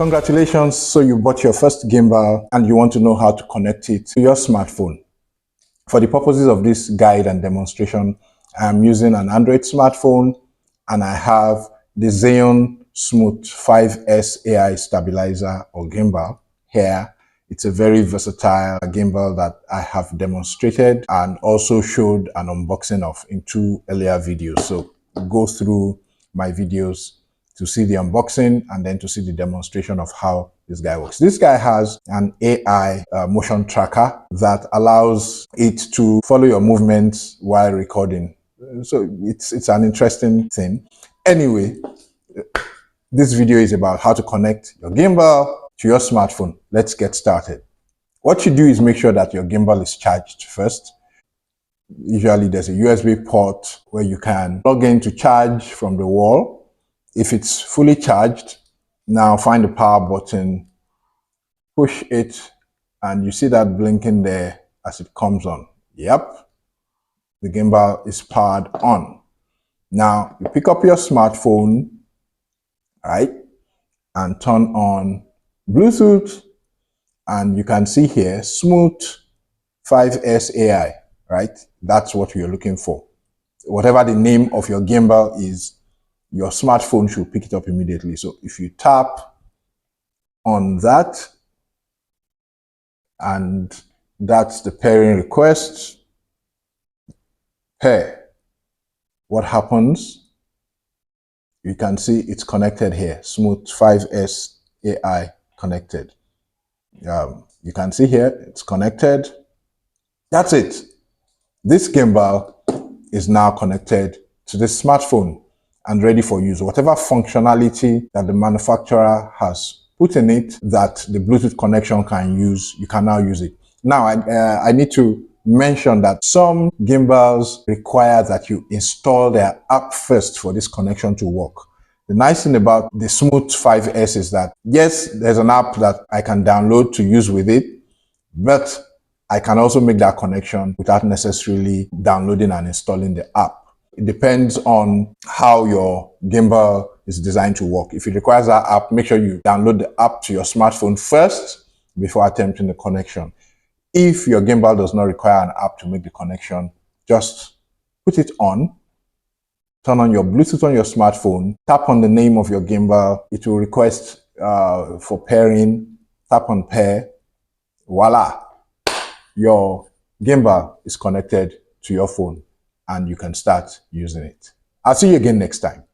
Congratulations, so you bought your first gimbal and you want to know how to connect it to your smartphone. For the purposes of this guide and demonstration, I'm using an Android smartphone and I have the Xeon Smooth 5S AI stabilizer or gimbal here. It's a very versatile gimbal that I have demonstrated and also showed an unboxing of in 2 earlier videos. So go through my videos to see the unboxing and then to see the demonstration of how this guy works. This guy has an AI motion tracker that allows it to follow your movements while recording. So it's an interesting thing. Anyway, this video is about how to connect your gimbal to your smartphone. Let's get started. What you do is make sure that your gimbal is charged first. Usually there's a USB port where you can plug in to charge from the wall. If it's fully charged, now find the power button, push it, and you see that blinking there as it comes on. Yep, the gimbal is powered on. Now you pick up your smartphone, right, and turn on Bluetooth, and you can see here Smooth 5S AI, right? That's what you're looking for. Whatever the name of your gimbal is, your smartphone should pick it up immediately. So if you tap on that, and that's the pairing request, pair, what happens? You can see it's connected here, Smooth 5S AI connected. You can see here, it's connected. That's it. This gimbal is now connected to this smartphone and ready for use. Whatever functionality that the manufacturer has put in it that the Bluetooth connection can use, you can now use it. Now, I need to mention that some gimbals require that you install their app first for this connection to work. The nice thing about the Smooth 5S is that, yes, there's an app that I can download to use with it, but I can also make that connection without necessarily downloading and installing the app. It depends on how your gimbal is designed to work. If it requires that app, make sure you download the app to your smartphone first before attempting the connection. If your gimbal does not require an app to make the connection, just put it on, turn on your Bluetooth on your smartphone, tap on the name of your gimbal. It will request for pairing, tap on pair, voila, your gimbal is connected to your phone and you can start using it. I'll see you again next time.